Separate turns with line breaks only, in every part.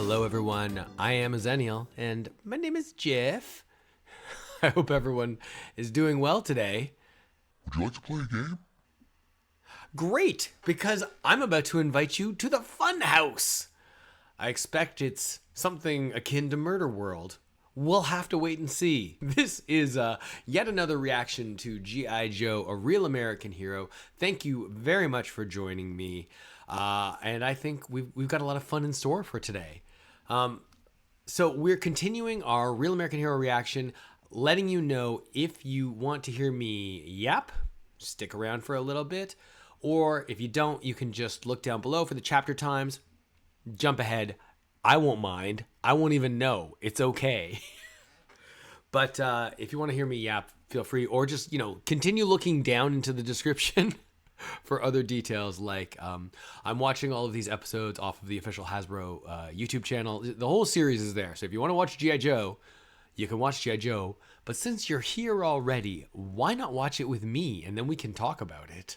Hello everyone, I am Xennial, and my name is Jeff. I hope everyone is doing well today.
Would you like to play a game?
Great, because I'm about to invite you to the Funhouse. I expect it's something akin to Murder World. We'll have to wait and see. This is yet another reaction to G.I.Joe, a real American hero. Thank you very much for joining me. And I think we've got a lot of fun in store for today. So we're continuing our Real American Hero reaction, letting you know if you want to hear me yap, stick around for a little bit, or if you don't, you can just look down below for the chapter times, jump ahead. I won't mind. I won't even know. It's okay. But if you want to hear me yap, feel free, or just, continue looking down into the description for other details. Like I'm watching all of these episodes off of the official Hasbro YouTube channel. The whole series is there. So if you want to watch GIJoe, you can watch GIJoe. But since you're here already, why not watch it with me? And then we can talk about it.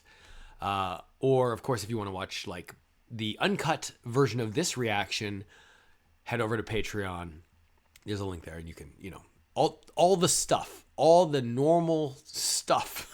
Or, of course, if you want to watch like the uncut version of this reaction, head over to Patreon. There's a link there, and you can, all the stuff, all the normal stuff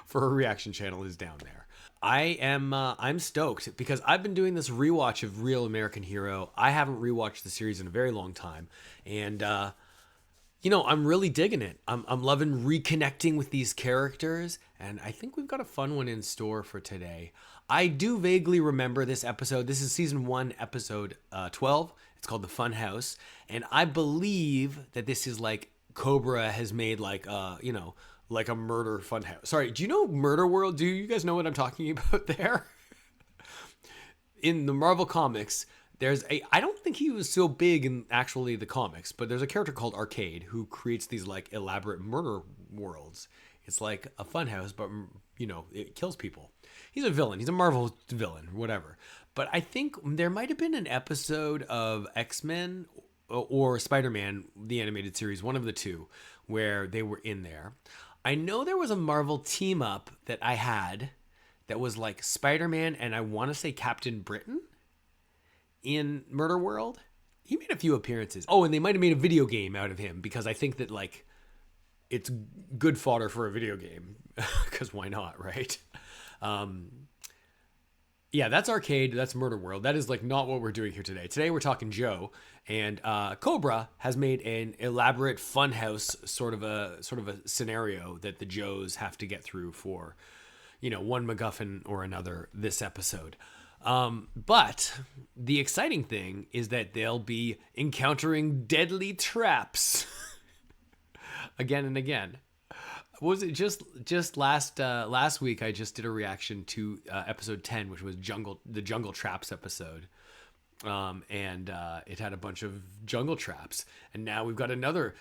for a reaction channel is down there. I'm stoked because I've been doing this rewatch of Real American Hero. I haven't rewatched the series in a very long time, and I'm really digging it. I'm loving reconnecting with these characters, and I think we've got a fun one in store for today. I do vaguely remember this episode. This is season 1, episode 12. It's called The Funhouse, and I believe that this is like Cobra has made like like a murder funhouse. Sorry, do you know Murder World? Do you guys know what I'm talking about there? In the Marvel comics, I don't think he was so big in actually the comics, but there's a character called Arcade who creates these like elaborate murder worlds. It's like a funhouse, but it kills people. He's a villain. He's a Marvel villain, whatever. But I think there might have been an episode of X-Men or Spider-Man, the animated series, one of the two, where they were in there. I know there was a Marvel team up that I had that was like Spider-Man and I want to say Captain Britain in Murder World. He made a few appearances. Oh, and they might have made a video game out of him because I think that like it's good fodder for a video game because why not, right? Yeah, that's Arcade. That's Murder World. That is like not what we're doing here today. Today we're talking Joe, and Cobra has made an elaborate funhouse sort of a scenario that the Joes have to get through for, one MacGuffin or another this episode. But the exciting thing is that they'll be encountering deadly traps again and again. Was it just last week? I just did a reaction to episode 10, which was the Jungle Traps episode, and it had a bunch of jungle traps, and now we've got another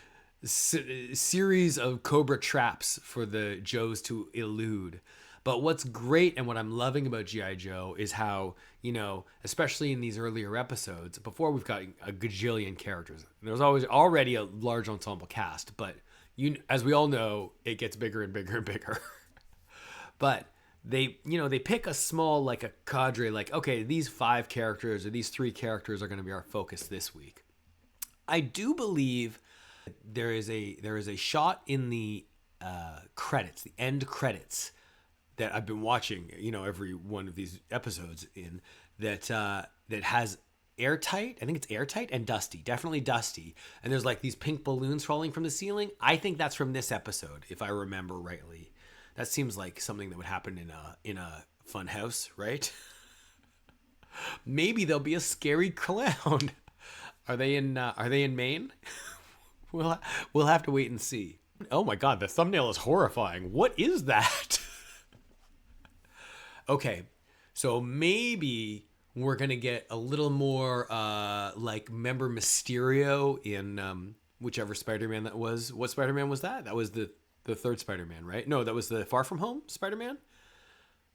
series of Cobra traps for the Joes to elude. But what's great and what I'm loving about GIJoe is how, especially in these earlier episodes, before we've got a gajillion characters, there's already a large ensemble cast, but as we all know, it gets bigger and bigger and bigger. But they pick a small, like a cadre, like, okay, these 5 characters or these 3 characters are going to be our focus this week. I do believe there is a shot in the credits, the end credits, that I've been watching, every one of these episodes in, that has airtight. I think it's airtight and dusty, definitely dusty. And there's like these pink balloons falling from the ceiling. I think that's from this episode, if I remember rightly. That seems like something that would happen in a fun house, right? Maybe there'll be a scary clown. Are they in Maine? We'll have to wait and see. Oh my God, the thumbnail is horrifying. What is that? Okay, so maybe we're going to get a little more like, remember Mysterio in whichever Spider-Man that was. What Spider-Man was that? That was the third Spider-Man, right? No, that was the Far From Home Spider-Man? It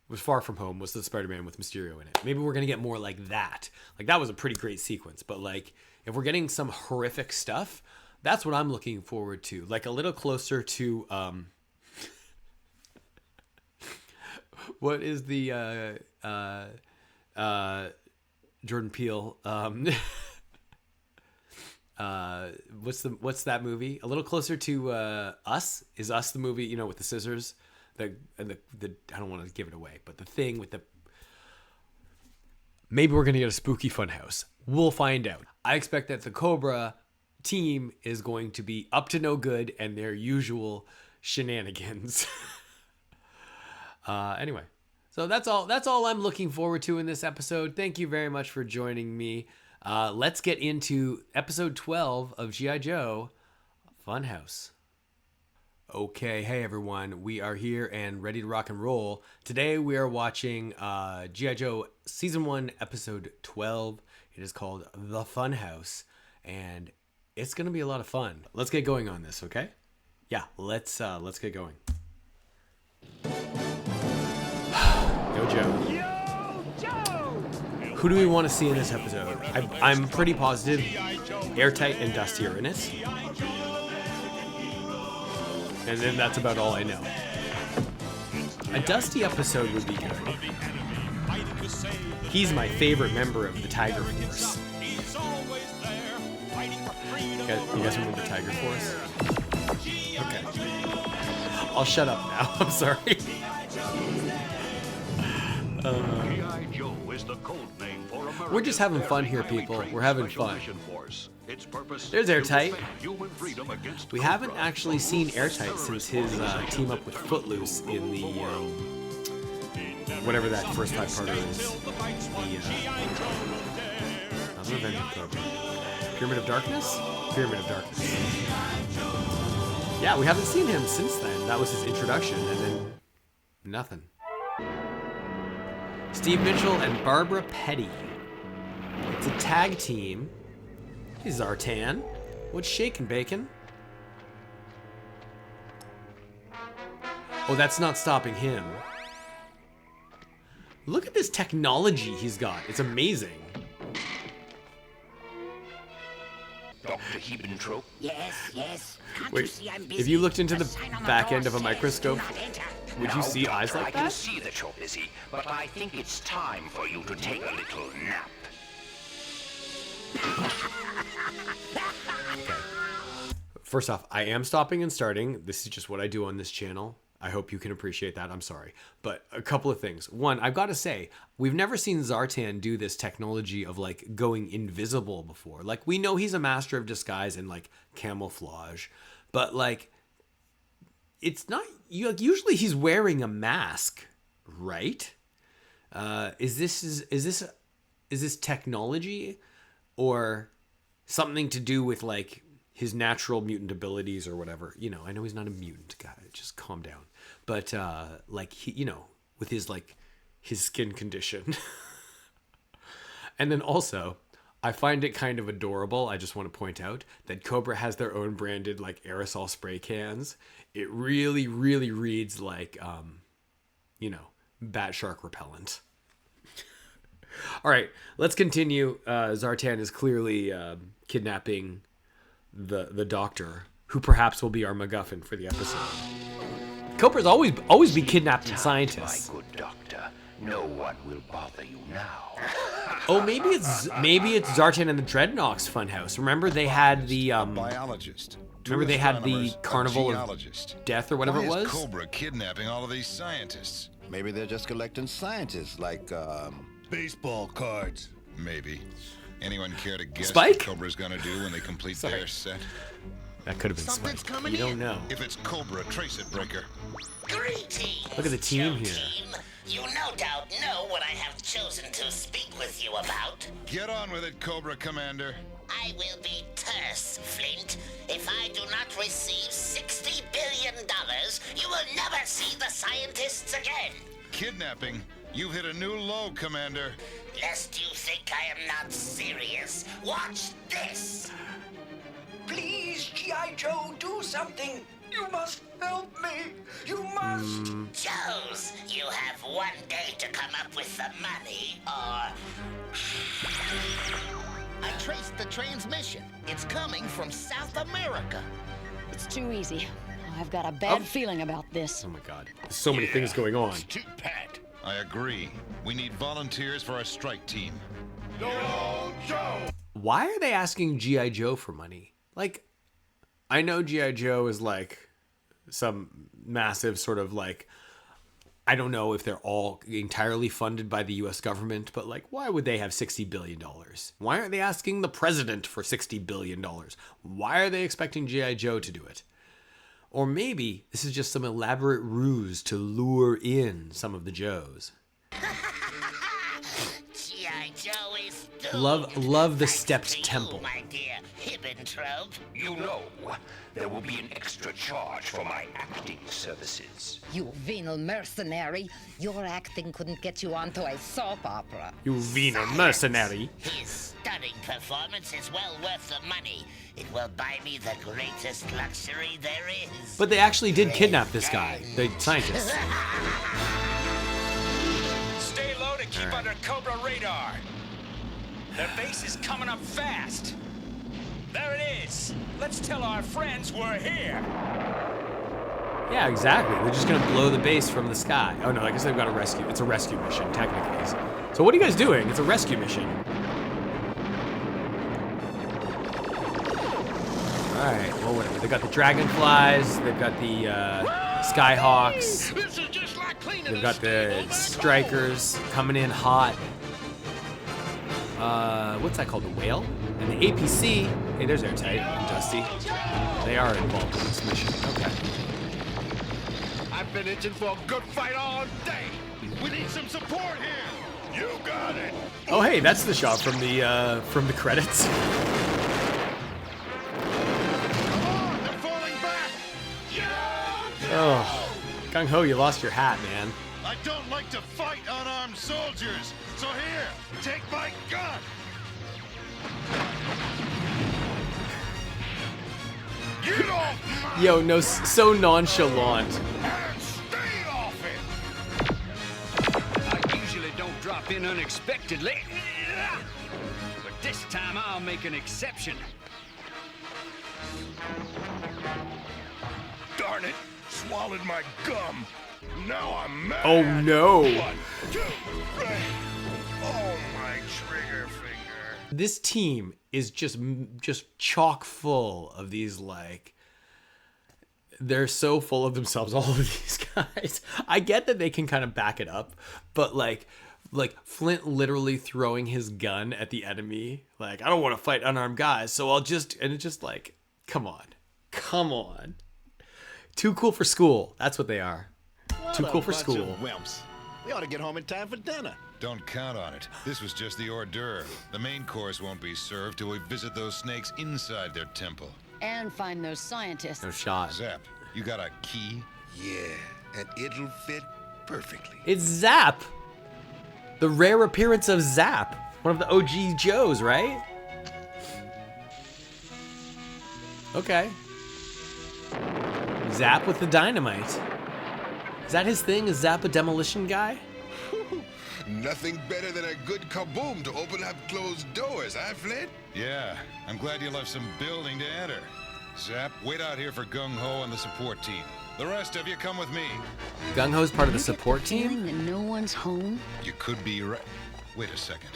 was Far From Home was the Spider-Man with Mysterio in it. Maybe we're going to get more like that. Like, that was a pretty great sequence. But, like, if we're getting some horrific stuff, that's what I'm looking forward to. Like, a little closer to... what is the... Jordan Peele, what's that movie? A little closer to Us. Is Us the movie? You know, with the scissors. The I don't want to give it away, but the thing with the. Maybe we're gonna get a spooky funhouse. We'll find out. I expect that the Cobra team is going to be up to no good and their usual shenanigans. Anyway, so that's all I'm looking forward to in this episode. Thank you very much for joining me. Let's get into episode 12 of GIJoe Funhouse. Okay, hey everyone, we are here and ready to rock and roll. Today we are watching GIJoe Season 1, Episode 12. It is called The Funhouse, and it's going to be a lot of fun. Let's get going on this, okay? Yeah, let's get going. Yo, Joe.
Yo, Joe!
Who do we want to see in this episode? I'm pretty positive Airtight and Dusty are in it. And then that's about all I know. A Dusty episode would be good. He's my favorite member of the Tiger Force. You guys remember Tiger Force? Okay. I'll shut up now. I'm sorry.
G.I.Joe is the code name for America's
We're just having fun here, people. We're having fun. There's Airtight. We haven't actually seen Airtight since his team up with Footloose in the whatever that first five-parter is. The Revenge of Cobra. Pyramid of Darkness? Pyramid of Darkness. Yeah, we haven't seen him since then. That was his introduction, and then nothing. Steve Mitchell and Barbara Petty. It's a tag team. He's Zartan. What's shaking, Bacon? Oh, that's not stopping him. Look at this technology he's got. It's amazing.
Dr. Hiebentrope.
Yes. Can't you
Wait,
see I'm busy?
if you looked into the
sign on
back
door
end of a
says
microscope,
do not enter.
would you see eyes like
I can
that?
see that you're busy, but I think it's time for you to take a little nap.
First off, I am stopping and starting. This is just what I do on this channel. I hope you can appreciate that. I'm sorry. But a couple of things. One, I've got to say, we've never seen Zartan do this technology of like going invisible before. Like, we know he's a master of disguise and like camouflage, but like, it's not, usually he's wearing a mask, right? Is this technology or something to do with like his natural mutant abilities or whatever? You know, I know he's not a mutant guy. Just calm down. But like he, you know, with his like his skin condition. And then also, I find it kind of adorable. I just want to point out that Cobra has their own branded like aerosol spray cans. It really, really reads like, you know, bat shark repellent. All right, let's continue. Zartan is clearly kidnapping the doctor, who perhaps will be our MacGuffin for the episode. Cobra's always be kidnapping scientists.
My good doctor, no one will bother you now.
Oh, maybe it's Zartan and the Dreadnoks Funhouse. Remember they had the
biologist.
Remember they had the
Astronomers, a
Carnival of
geologist.
Death or whatever
Why
it was?
is Cobra kidnapping all of these scientists?
Maybe they're just collecting scientists, like,
Baseball cards. Maybe. Anyone care to guess
Spike?
what Cobra's gonna do when they complete their set?
That could have been
Something's
Spike.
coming
You don't
in.
know.
If it's Cobra, trace it, Breaker.
Greetings,
Look at the team
Joe
here.
team. You no doubt know what I have chosen to speak with you about.
Get on with it, Cobra Commander.
I will be terse, Flint. If I do not receive $60 billion, you will never see the scientists again.
Kidnapping? You've hit a new low, Commander.
Lest you think I am not serious, watch this.
Please, G.I.Joe, do something. You must help me. You must.
Joes, you have one day to come up with the money, or... I traced the transmission. It's coming from South America.
It's too easy. I've got a bad feeling about this.
Oh my god. There's so many things going on.
Too pat.
I agree. We need volunteers for our strike team.
why are they asking G.I. Joe for money? Like, I know G.I. Joe is like some massive sort of like, I don't know if they're all entirely funded by the U.S. government, but like, why would they have $60 billion? Why aren't they asking the president for $60 billion? Why are they expecting G.I. Joe to do it? Or maybe this is just some elaborate ruse to lure in some of the Joes.
G.I. Joe is
Love the stepped temple.
My dear Hibbentrop.
You know, there will be an extra charge for my acting services.
You venal mercenary. Your acting couldn't get you onto a soap opera.
You venal mercenary.
His stunning performance is well worth the money. It will buy me the greatest luxury there is.
But they actually did kidnap this guy, the scientist.
Stay low to keep under Cobra radar. Their base is coming up fast. There it is. Let's tell our friends we're here.
Yeah, exactly. They're just gonna blow the base from the sky. Oh no, I guess they've got a rescue. It's a rescue mission, technically. So what are you guys doing? It's a rescue mission. Alright, well whatever. They got the dragonflies, they've got the skyhawks, they've got the strikers coming in hot. What's that called? The whale? And the APC. Hey, there's Airtight and Dusty. They are involved in this mission. Okay.
I've been itching for a good fight all day. We need some support here. You got it.
Oh, hey, that's the shot from the credits.
Come on, they're falling back. Yeah!
Oh, Gung Ho, you lost your hat, man.
I don't like to fight unarmed soldiers. So here, take my gun. Get off my
Yo, no, so nonchalant.
and stay off it.
I usually don't drop in unexpectedly. But this time I'll make an exception.
Darn it, swallowed my gum. Now I'm mad.
Oh no.
1, 2, 3. Oh, my trigger finger.
This team is just chock full of these, like, they're so full of themselves, all of these guys. I get that they can kind of back it up, but like Flint literally throwing his gun at the enemy, like, I don't want to fight unarmed guys, so I'll just, and it's just like, come on. Too cool for school. That's what they are. Too cool for school.
Wimps. We ought to get home in time for dinner.
Don't count on it. This was just the hors d'oeuvre. The main course won't be served till we visit those snakes inside their temple.
And find those scientists.
No shot.
Zap, you got a key?
Yeah, and it'll fit perfectly.
It's Zap. The rare appearance of Zap. One of the OG Joes, right? Okay. Zap with the dynamite. Is that his thing? Is Zap a demolition guy?
Nothing better than a good kaboom to open up closed doors, huh, Flint?
Yeah, I'm glad you left some building to enter. Zap, wait out here for Gung Ho and the support team. The rest of you come with me.
Gung Ho's part of the support
Feeling
team?
that no one's home?
You could be right. Wait a second.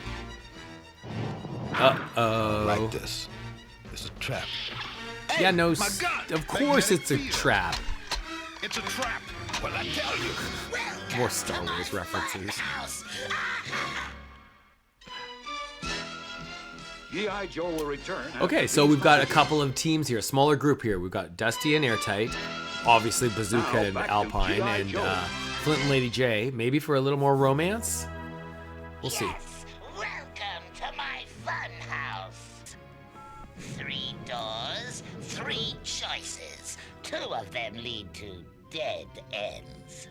Uh-oh.
Like this. It's a trap.
Yeah, no,
my gun!
of course it's a
Magnetic field.
trap.
It's a trap. Well, I tell you.
More Star Wars references.
GIJoe will return.
Okay, so we've got a couple of teams here, a smaller group here. We've got Dusty and Airtight, obviously Bazooka
Now,
and
back to
Alpine, and
GIJoe.
Flint and Lady J. Maybe for a little more romance? We'll see.
Yes, welcome to my fun house. 3 doors, 3 choices. 2 of them lead to dead ends.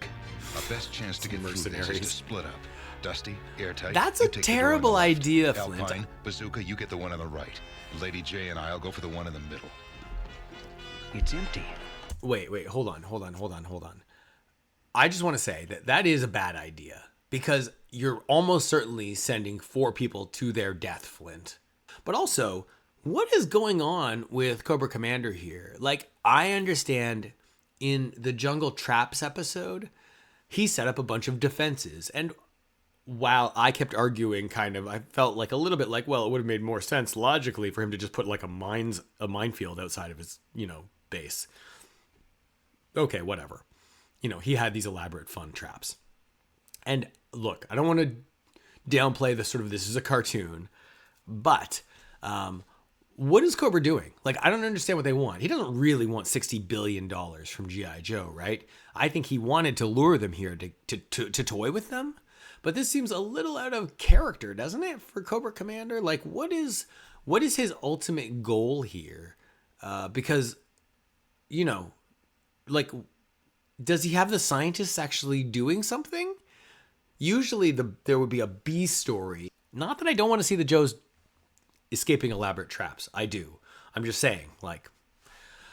Our best chance to get through this is to
Mercenaries.
split up. Dusty, Airtight.
That's
you
a
take the door on
terrible
the left.
idea, Flint.
Alpine, Bazooka, you get the one on the right. Lady J and I'll go for the one in the middle.
It's empty.
Wait, hold on. I just want to say that is a bad idea because you're almost certainly sending 4 people to their death, Flint. But also, what is going on with Cobra Commander here? Like, I understand in the Jungle Traps episode, he set up a bunch of defenses, and while I kept arguing, kind of, I felt like a little bit like, well, it would have made more sense logically for him to just put like a minefield outside of his, base. Okay, whatever. He had these elaborate fun traps. And look, I don't want to downplay the sort of, this is a cartoon, but what is Cobra doing? Like, I don't understand what they want. He doesn't really want $60 billion from G.I.Joe, right? I think he wanted to lure them here to toy with them. But this seems a little out of character, doesn't it, for Cobra Commander? Like, what is his ultimate goal here? Because, like, does he have the scientists actually doing something? Usually there would be a B story. Not that I don't want to see the Joes escaping elaborate traps. I do. I'm just saying, like,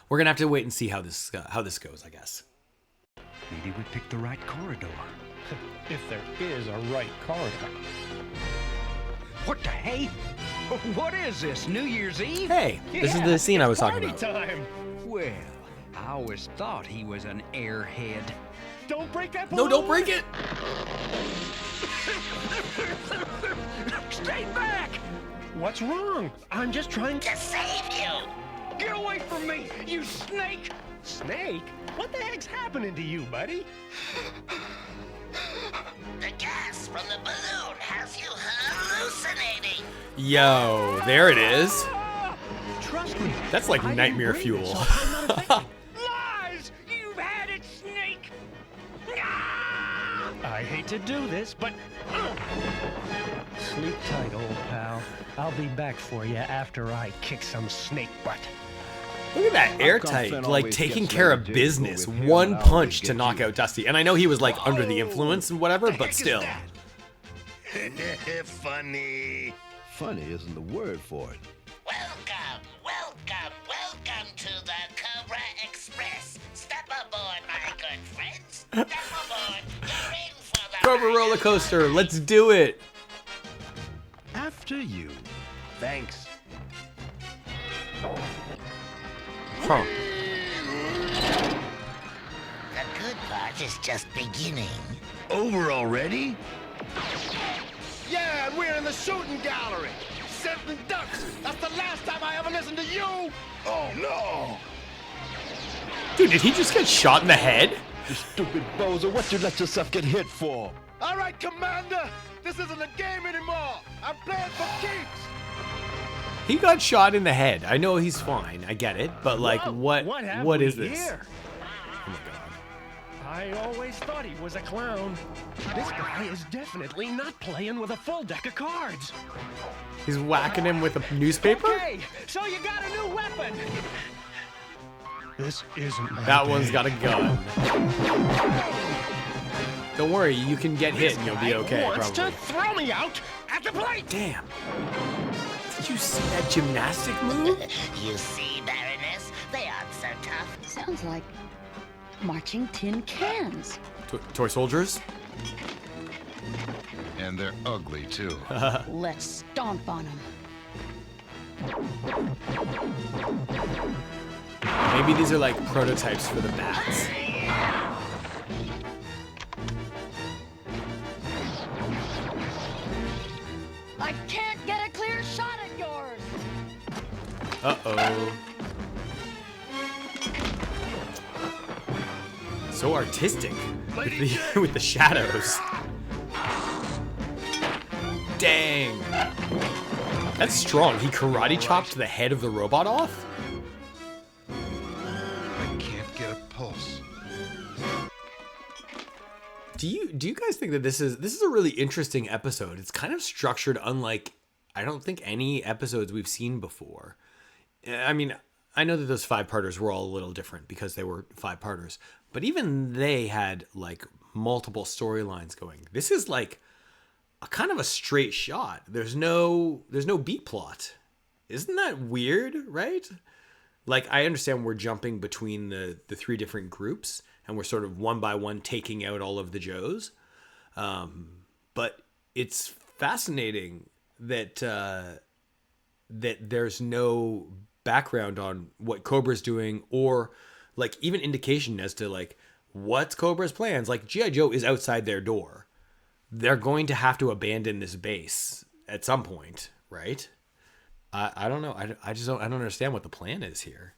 we're going to have to wait and see how this goes, I guess.
Maybe we picked the right corridor.
If there is a right corridor.
What the hey? What is this, New Year's Eve?
Hey, this is the scene I was talking about.
Time.
Well, I always thought he was an airhead.
Don't break that balloon.
No, don't break it!
Stay back!
What's wrong? I'm just trying
to save you.
Get away from me, you snake! Snake? What the heck's happening to you, buddy?
The gas from the balloon has you hallucinating.
Yo, there it is.
Trust me.
That's like nightmare fuel.
Lies! You've had it, Snake! I hate to do this, but... Sleep tight, old pal. I'll be back for you after I kick some snake butt.
Look at that airtight, like taking care of business. One punch to knock out Dusty. And I know he was like under the influence and whatever, but still.
Funny.
Funny isn't the word for it.
Welcome to the Cobra Express. Step aboard, my good friends. Step aboard. You're in for the
Cobra roller coaster, let's do it.
After you.
Thanks.
Huh.
The good part is just beginning.
Over already?
Yeah, and we're in the shooting gallery. Setting ducks. That's the last time I ever listened to you. Oh, no.
Dude, did he just get shot in the head?
You stupid bozo, what you let yourself get hit for?
All right, Commander. This isn't a game anymore. I'm playing for keeps.
He got shot in the head. I know he's fine. I get it. But like,
Whoa,
what is this?
Here?
Oh my god.
I always thought he was a clown. This guy is definitely not playing with a full deck of cards.
He's whacking him with a newspaper?
Okay, so you got a new weapon. This isn't my
That
day.
one's got a gun. Don't worry, you can get hit and you'll be okay,
wants
probably.
to throw me out at the plate.
Damn. Did you see that gymnastic move?
You see, Baroness? They aren't so tough.
Sounds like marching tin cans.
Toy soldiers?
And they're ugly, too.
Let's stomp on them.
Maybe these are like prototypes for the bats.
I can't get a clear shot at yours.
Uh-oh. So artistic with the shadows. Dang. That's strong. He karate chopped the head of the robot off?
I can't get a pulse.
Do you guys think that this is a really interesting episode? It's kind of structured unlike I don't think any episodes we've seen before. I mean, I know that those 5-parters were all a little different because they were 5-parters, but even they had like multiple storylines going. This is like a kind of a straight shot. There's no beat plot. Isn't that weird, right? Like, I understand we're jumping between the 3 different groups and we're sort of one by one taking out all of the Joes. But it's fascinating that that there's no background on what Cobra's doing or like even indication as to like what's Cobra's plans. Like G.I.Joe is outside their door. they're going to have to abandon this base at some point, right? I don't know. I don't understand what the plan is here.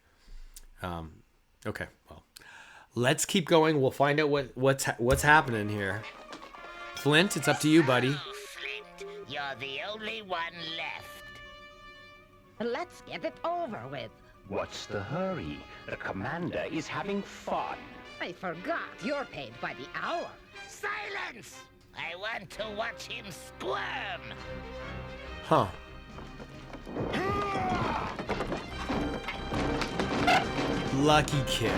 Okay, well, let's keep going. We'll find out what's happening here. Flint, it's up to you, buddy.
Flint, you're the only one left.
Let's get it over with.
What's the hurry? The commander is having fun.
I forgot you're paid by the hour.
Silence! I want to watch him squirm.
Huh. Lucky kick.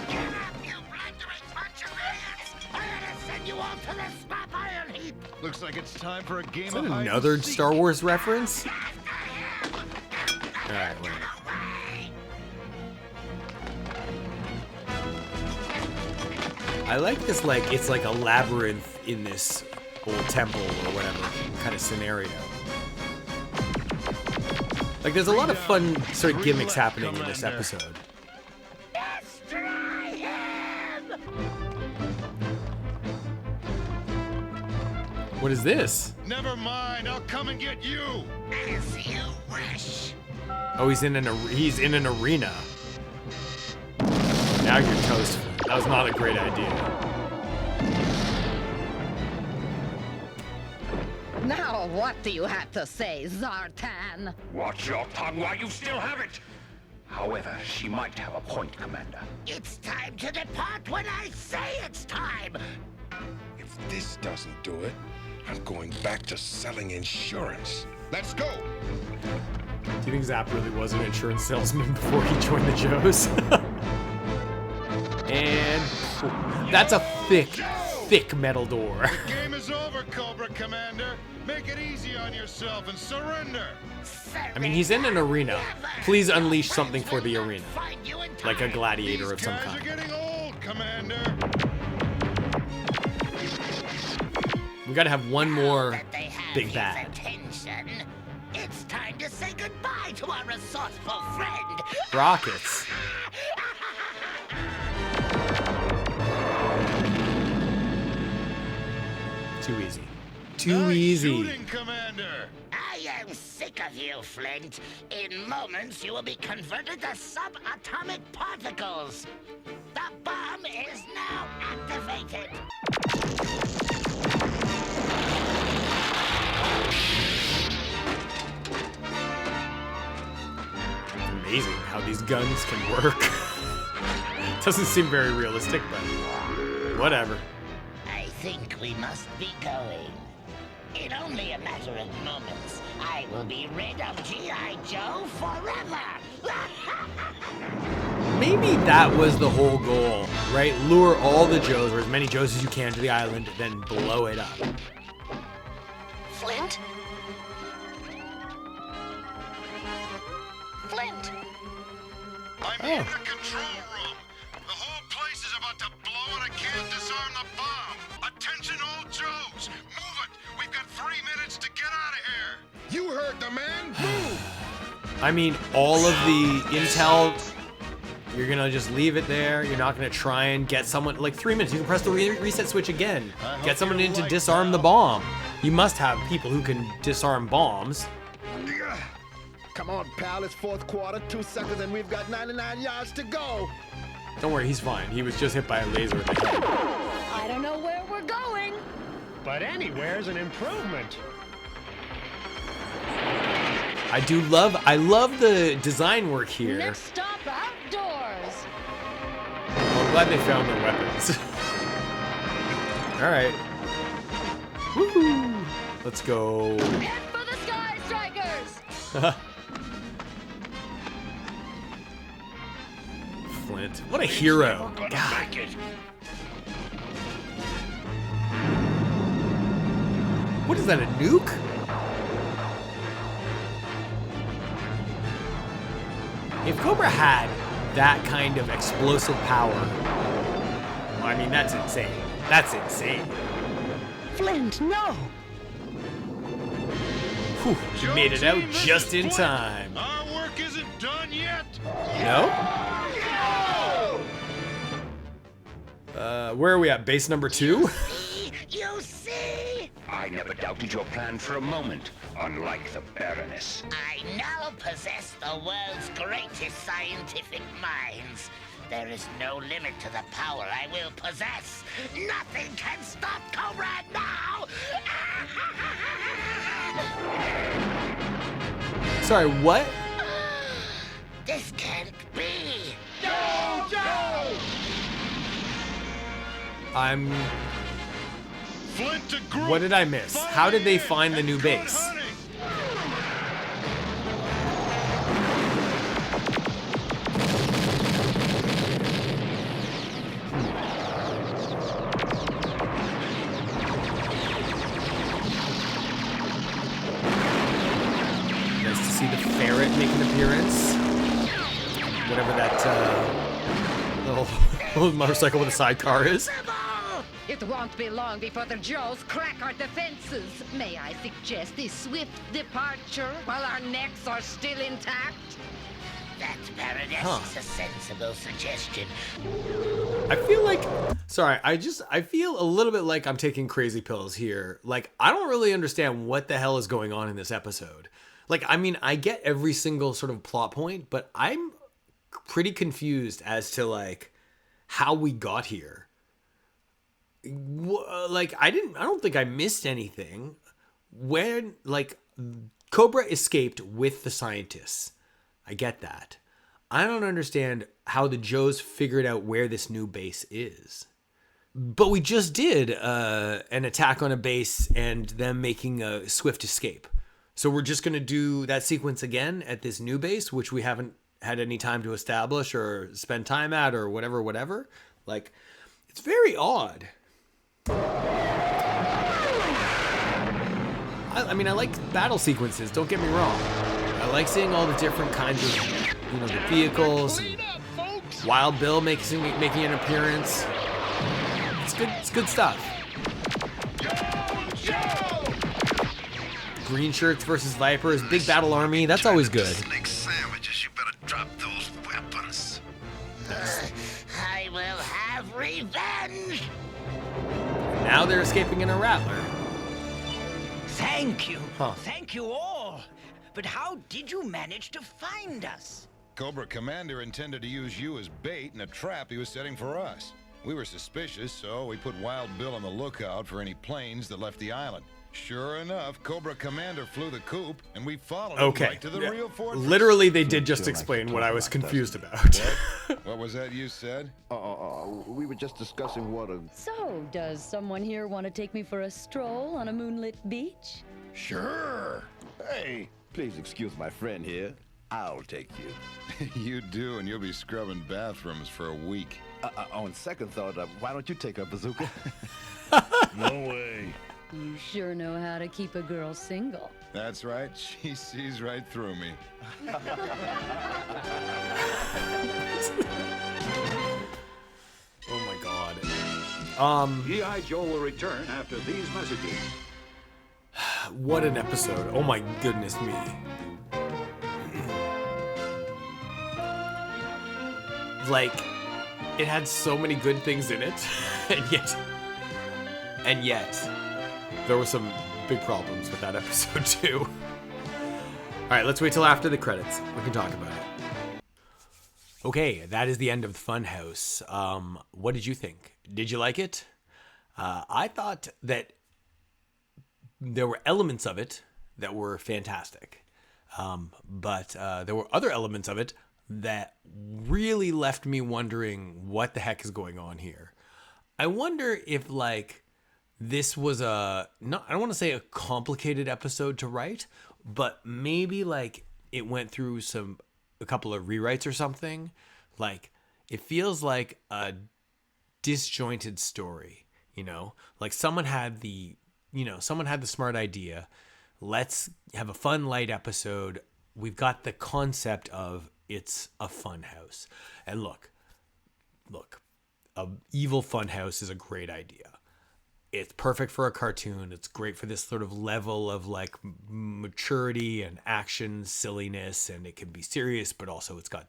Get up, you blundering bunch of idiots! I ought to send you all to the scrap iron heap.
Looks like it's time for a game
Is that
of hide and
another
seek.
Star Wars reference? Alright, wait. I like this, like, it's like a labyrinth in this old temple or whatever kind of scenario. Like, there's a lot of fun sort of gimmicks happening in this episode.
Destroy him!
What is this?
Never mind, I'll come and get you.
As you wish.
Oh, he's in an arena. Now you're toast. That was not a great idea.
Now, what do you have to say, Zartan?
Watch your tongue while you still have it. However, she might have a point, Commander.
It's time to depart when I say it's time.
If this doesn't do it, I'm going back to selling insurance. Let's go!
Do you think Zap really was an insurance salesman before he joined the Joes? And that's a thick metal door.
The game is over, Cobra Commander. Make it easy on yourself and surrender.
I mean, he's in an arena. Please unleash something for the arena. Like a gladiator of some
Guys are
kind.
getting old, Commander.
We gotta have one more big bad.
Attention. It's time to say goodbye to our resourceful friend.
Rockets. Too easy. Too easy.
Shooting, Commander.
I am sick of you, Flint. In moments, you will be converted to subatomic particles. The bomb is now activated.
Amazing how these guns can work. Doesn't seem very realistic, but whatever.
I think we must be going. In only a matter of moments, I will be rid of GIJoe forever.
Maybe that was the whole goal, right? Lure all the Joes, or as many Joes as you can, to the island, then blow it up.
Flint? Flint!
I'm in the control room. The whole place is about to blow and I can't disarm the bomb. Attention all Joes. Move it. We've got 3 minutes to get out of here.
You heard the man. Move!
I mean, all of the intel, you're gonna just leave it there. You're not gonna try and get someone, like 3 minutes. You can press the reset switch again. Get someone in to disarm the bomb. You must have people who can disarm bombs.
Come on, pal, it's fourth quarter, 2 seconds, and we've got 99 yards to go.
Don't worry, he's fine. He was just hit by a laser in the head.
I don't know where we're going.
But anywhere's an improvement.
I love the design work here.
Next stop, outdoors.
Well, I'm glad they found their weapons. Alright. Woohoo! Let's go.
Head for the Sky Strikers!
Flint. What a hero. God. What is that, a nuke? If Cobra had that kind of explosive power, well, I mean, that's insane. That's insane.
Flint, no!
Whew, he made it out just in time.
Our work isn't done yet.
No? Where are we at? Base number 2?
never doubted your plan for a moment, unlike the Baroness.
I now possess the world's greatest scientific minds. There is no limit to the power I will possess. Nothing can stop Cobra now!
Sorry, what?
This can't be!
Joe!
What did I miss? How did they find the new base? Nice to see the ferret make an appearance. Whatever that little motorcycle with a sidecar is.
It won't be long before the Joes crack our defenses. May I suggest a swift departure while our necks are still intact?
That, Baroness, is a sensible suggestion.
I feel like, sorry, I feel a little bit like I'm taking crazy pills here. Like, I don't really understand what the hell is going on in this episode. Like, I mean, I get every single sort of plot point, but I'm pretty confused as to, like, how we got here. Like, I don't think I missed anything. When, like, Cobra escaped with the scientists. I get that. I don't understand how the Joes figured out where this new base is. But we just did an attack on a base and them making a swift escape. So we're just going to do that sequence again at this new base, which we haven't had any time to establish or spend time at or whatever. Like, it's very odd. I mean, I like battle sequences, don't get me wrong. I like seeing all the different kinds of, the vehicles. Wild Bill making an appearance. It's good stuff. Green shirts versus Vipers, big battle army, that's always good.
Sandwiches, you better drop those weapons.
I will have revenge!
Now they're escaping in a Rattler.
Thank you.
Huh.
Thank you all. But how did you manage to find us?
Cobra Commander intended to use you as bait in a trap he was setting for us. We were suspicious, so we put Wild Bill on the lookout for any planes that left the island. Sure enough, Cobra Commander flew the coop, and we followed him right to the real fortress.
Literally, they did just explain what I was confused about.
What was that you said?
We were just discussing what a...
So, does someone here want to take me for a stroll on a moonlit beach?
Sure. Hey, please excuse my friend here. I'll take you.
You do, and you'll be scrubbing bathrooms for a week.
On second thought, why don't you take a bazooka?
No way.
You sure know how to keep a girl single.
That's right. She sees right through me.
Oh my god.
GIJoe will return after these messages.
What an episode. Oh my goodness me. Like, it had so many good things in it, and yet, there were some big problems with that episode too. Alright, let's wait till after the credits. We can talk about it. Okay, that is the end of the Funhouse. What did you think? Did you like it? I thought that there were elements of it that were fantastic. But there were other elements of it that really left me wondering what the heck is going on here. I wonder if, like, this was I don't want to say a complicated episode to write, but maybe, like, it went through a couple of rewrites or something. Like, it feels like a disjointed story, like someone had the smart idea. Let's have a fun, light episode. We've got the concept of it's a fun house. And look, a evil fun house is a great idea. It's perfect for a cartoon. It's great for this sort of level of, like, maturity and action, silliness, and it can be serious, but also it's got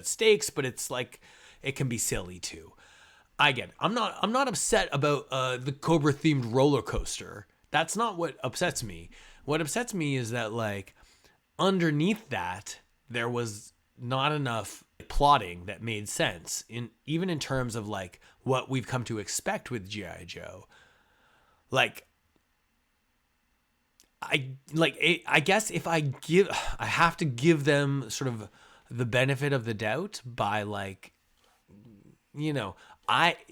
stakes, but it's like, it can be silly too. I get it. I'm not upset about the Cobra themed roller coaster. That's not what upsets me. What upsets me is that, like, underneath that, there was not enough plotting that made sense, even in terms of, like, what we've come to expect with G.I. Joe. Like, I guess if I have to give them sort of the benefit of the doubt by, like, you know,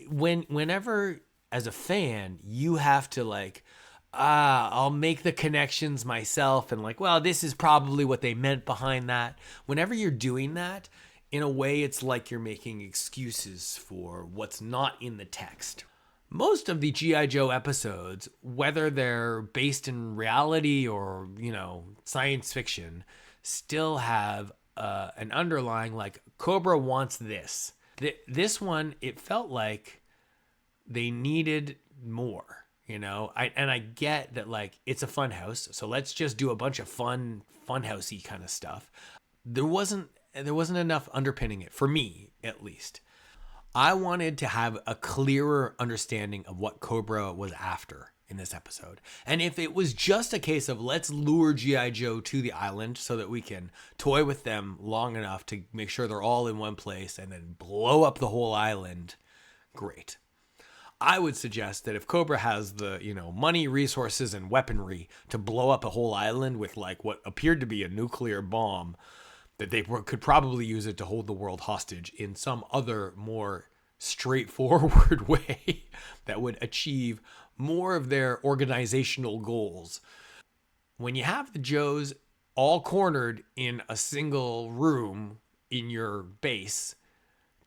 whenever as a fan, you have to, like, I'll make the connections myself and, like, well, this is probably what they meant behind that. Whenever you're doing that, in a way, it's like you're making excuses for what's not in the text. Most of the G.I. Joe episodes, whether they're based in reality or, you know, science fiction, still have an underlying, like, Cobra wants this. This one, it felt like they needed more, you know? I get that, like, it's a fun house, so let's just do a bunch of funhousey kind of stuff. There wasn't enough underpinning it, for me, at least. I wanted to have a clearer understanding of what Cobra was after in this episode. And if it was just a case of let's lure G.I. Joe to the island so that we can toy with them long enough to make sure they're all in one place and then blow up the whole island, great. I would suggest that if Cobra has the, you know, money, resources, and weaponry to blow up a whole island with, like, what appeared to be a nuclear bomb, that they could probably use it to hold the world hostage in some other more straightforward way that would achieve more of their organizational goals. When you have the Joes all cornered in a single room in your base,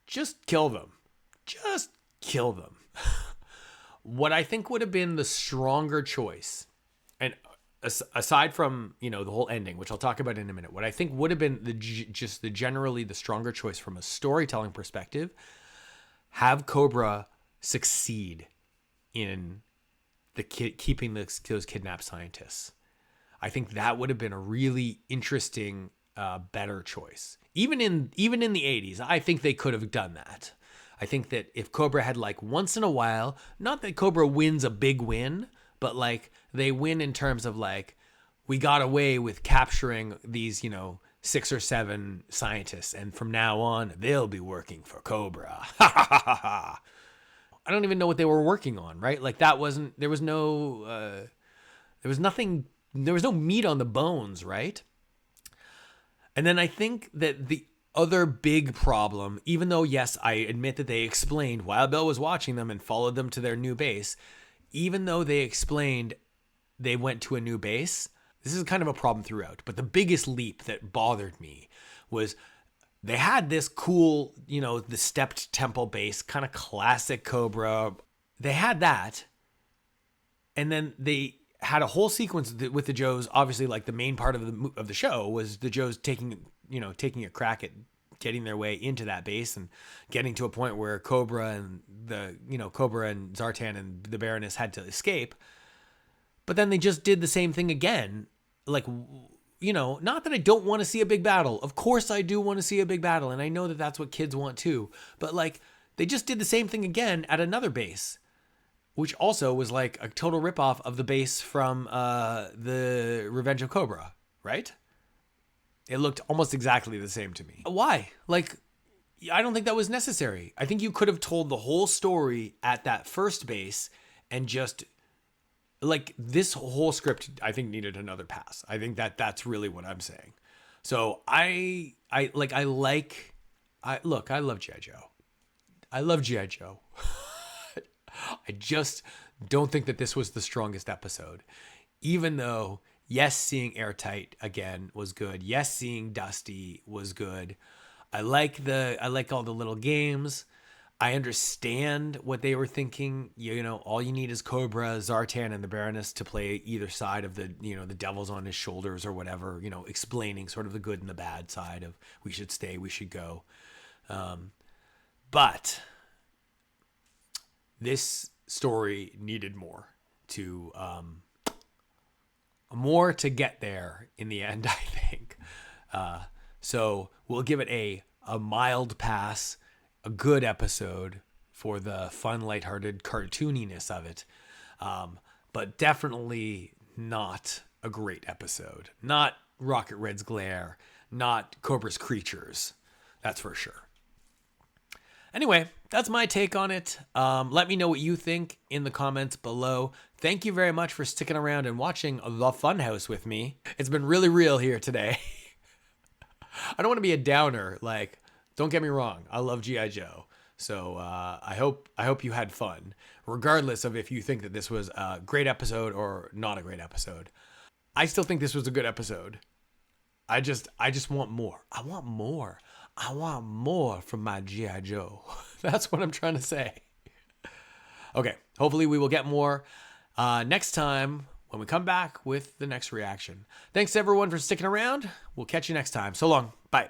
just kill them. Just kill them. What I think would have been the stronger choice, and aside from, you know, the whole ending, which I'll talk about in a minute, what I think would have been generally the stronger choice from a storytelling perspective, have Cobra succeed in keeping those kidnapped scientists. I think that would have been a really interesting, better choice. Even in the 80s, I think they could have done that. I think that if Cobra had, like, once in a while, not that Cobra wins a big win, but, like, they win in terms of, like, we got away with capturing these, you know, 6 or 7 scientists, and from now on, they'll be working for Cobra. Ha ha ha ha ha. I don't even know what they were working on, right? Like, there was no meat on the bones, right? And then I think that the other big problem, even though, yes, I admit that they explained Wild Bill was watching them and followed them to their new base, even though they explained they went to a new base, this is kind of a problem throughout. But the biggest leap that bothered me was they had this cool, you know, the stepped temple base, kind of classic Cobra. They had that. And then they had a whole sequence with the Joes. Obviously, like, the main part of the show was the Joes taking a crack at getting their way into that base and getting to a point where Cobra and Zartan and the Baroness had to escape. But then they just did the same thing again. Like, you know, not that I don't want to see a big battle. Of course I do want to see a big battle, and I know that that's what kids want too. But, like, they just did the same thing again at another base, which also was, like, a total ripoff of the base from the Revenge of Cobra, right? It looked almost exactly the same to me. Why? Like, I don't think that was necessary. I think you could have told the whole story at that first base and just, like, this whole script, I think, needed another pass. I think that's really what I'm saying. So I love G.I. Joe. I love G.I. Joe. I just don't think that this was the strongest episode. Even though, yes, seeing Airtight again was good. Yes, seeing Dusty was good. I like all the little games. I understand what they were thinking. You know, all you need is Cobra, Zartan, and the Baroness to play either side of the, you know, the devil's on his shoulders or whatever, you know, explaining sort of the good and the bad side of we should stay, we should go. But this story needed more to get there in the end, I think. So we'll give it a mild pass, a good episode for the fun, lighthearted cartooniness of it. but definitely not a great episode. Not Rocket Red's glare, not Cobra's creatures. That's for sure. Anyway, that's my take on it. Let me know what you think in the comments below. Thank you very much for sticking around and watching The Funhouse with me. It's been really real here today. I don't want to be a downer. Like, don't get me wrong. I love G.I. Joe. So I hope you had fun, regardless of if you think that this was a great episode or not a great episode. I still think this was a good episode. I just want more. I want more. I want more from my G.I. Joe. That's what I'm trying to say. Okay, hopefully we will get more next time when we come back with the next reaction. Thanks everyone for sticking around. We'll catch you next time. So long. Bye.